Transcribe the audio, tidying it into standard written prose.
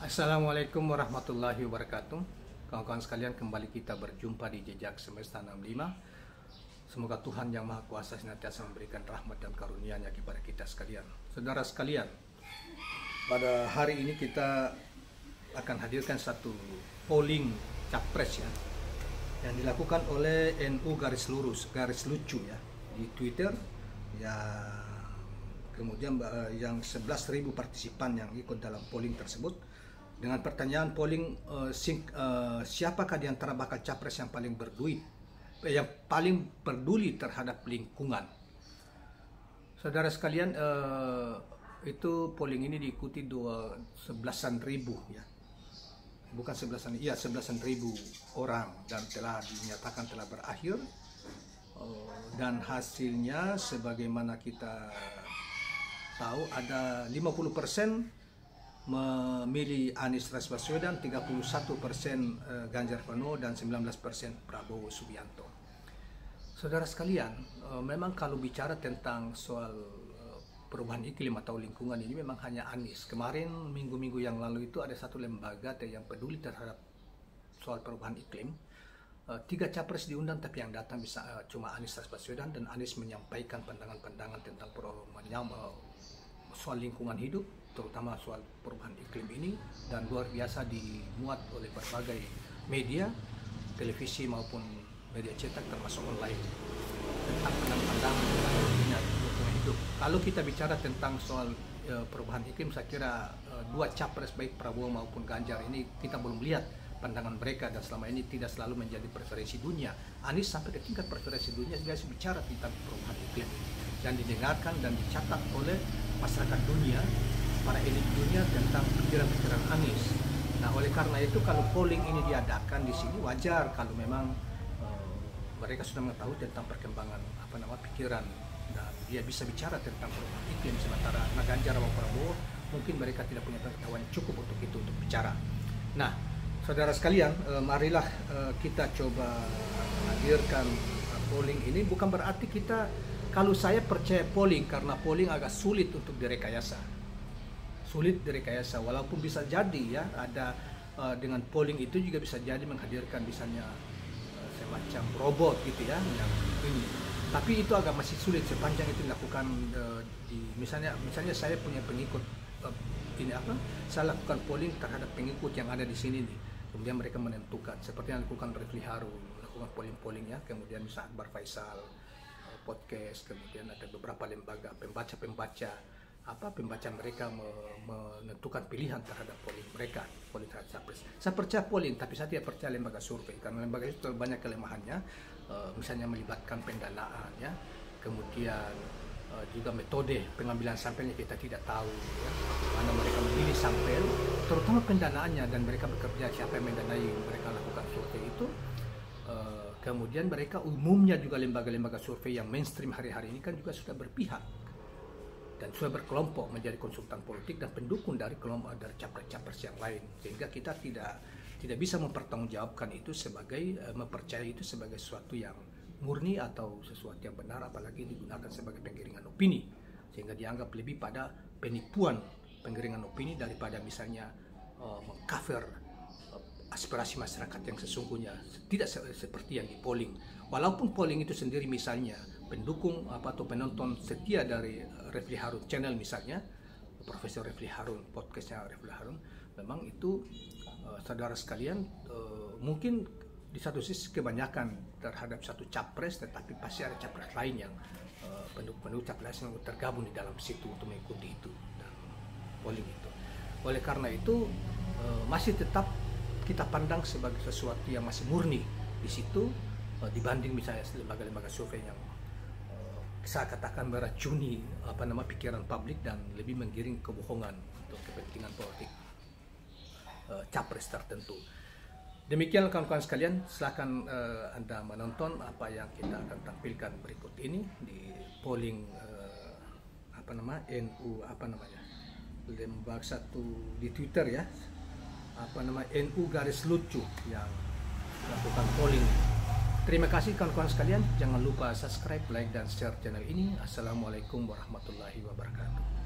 Assalamualaikum warahmatullahi wabarakatuh. Kawan-kawan sekalian, kembali kita berjumpa di Jejak Semesta 65. Semoga Tuhan Yang Maha Kuasa senantiasa memberikan rahmat dan karunia-Nya kepada kita sekalian. Saudara sekalian, pada hari ini kita akan hadirkan satu polling capres ya, yang dilakukan oleh NU garis lurus garis lucu ya di Twitter ya. Kemudian yang 11.000 partisipan yang ikut dalam polling tersebut dengan pertanyaan polling siapakah di antara bakal capres yang paling berduit, yang paling peduli terhadap lingkungan. Saudara sekalian, itu polling ini diikuti 11.000 ya, bukan 11.000 orang, dan telah dinyatakan telah berakhir. Dan hasilnya sebagaimana kita tahu, ada 50% memilih Anies Rais Baswedan, 31% Ganjar Pranowo, dan 19% Prabowo Subianto. Saudara sekalian, memang kalau bicara tentang soal perubahan iklim atau lingkungan ini memang hanya Anies. Kemarin minggu-minggu yang lalu itu ada satu lembaga yang peduli terhadap soal perubahan iklim. 3 capres diundang, tapi yang datang bisa cuma Anies Rais Baswedan, dan Anies menyampaikan pandangan-pandangan tentang soal lingkungan hidup, terutama soal perubahan iklim ini, dan luar biasa dimuat oleh berbagai media, televisi maupun media cetak termasuk online, tentang pandangan-pandangan tentang lingkungan hidup. Kalau kita bicara tentang soal perubahan iklim, saya kira 2 capres baik Prabowo maupun Ganjar ini kita belum lihat pandangan mereka, dan selama ini tidak selalu menjadi preferensi dunia. Anies sampai ke tingkat preferensi dunia juga bicara tentang perubahan iklim dan didengarkan dan dicatat oleh masyarakat dunia, para elit dunia, tentang pikiran-pikiran Anies. Nah, oleh karena itu kalau polling ini diadakan di sini wajar kalau memang mereka sudah mengetahui tentang perkembangan pikiran, dan dia bisa bicara tentang perubahan iklim, sementara Ganjar atau Prabowo mungkin mereka tidak punya pengetahuan cukup untuk itu, untuk bicara. Nah, saudara sekalian, marilah kita coba hadirkan polling ini. Bukan berarti kalau saya percaya polling, karena polling agak sulit untuk direkayasa. Walaupun bisa jadi ya, ada dengan polling itu juga bisa jadi menghadirkan misalnya semacam robot gitu ya, yang ini. Tapi itu agak masih sulit sepanjang itu dilakukan misalnya saya punya pengikut saya lakukan polling terhadap pengikut yang ada di sini nih. Kemudian mereka menentukan, seperti yang dilakukan Refli Harun, melakukan polling ya. Kemudian misalnya Akbar Faisal, podcast, kemudian ada beberapa lembaga pembaca mereka menentukan pilihan terhadap polling mereka, polling terhadap capres. Saya percaya polling, tapi saya tidak percaya lembaga survei, karena lembaga itu terlalu banyak kelemahannya, misalnya melibatkan pendanaan ya, kemudian juga metode pengambilan sampelnya kita tidak tahu ya, mana mereka memilih sampel, terutama pendanaannya, dan mereka bekerja siapa yang mendanai mereka lakukan survei itu. Kemudian mereka umumnya juga lembaga-lembaga survei yang mainstream hari-hari ini kan juga sudah berpihak dan sudah berkelompok menjadi konsultan politik dan pendukung dari kelompok, dari capres-capres yang lain, sehingga kita tidak bisa mempertanggungjawabkan itu mempercayai itu sebagai sesuatu yang murni atau sesuatu yang benar, apalagi digunakan sebagai penggiringan opini, sehingga dianggap lebih pada penipuan penggiringan opini daripada misalnya mengcover aspirasi masyarakat yang sesungguhnya, tidak seperti yang di polling. Walaupun polling itu sendiri misalnya pendukung atau penonton setia dari Refli Harun channel misalnya, Profesor Refli Harun, podcastnya Refli Harun, memang itu saudara sekalian, mungkin di satu sisi kebanyakan terhadap satu capres, tetapi pasti ada capres lain yang pendukung capres yang tergabung di dalam situ untuk mengikuti itu dan polling itu. Oleh karena itu masih tetap kita pandang sebagai sesuatu yang masih murni di situ, dibanding misalnya lembaga-lembaga survei yang saya katakan meracuni pikiran publik dan lebih menggiring kebohongan untuk kepentingan politik capres tertentu. Demikian kawan-kawan sekalian, silakan Anda menonton apa yang kita akan tampilkan berikut ini di polling NU lembaga satu di Twitter ya, NU garis lucu yang melakukan polling. Terima kasih kawan-kawan sekalian, jangan lupa subscribe, like, dan share channel ini. Assalamualaikum warahmatullahi wabarakatuh.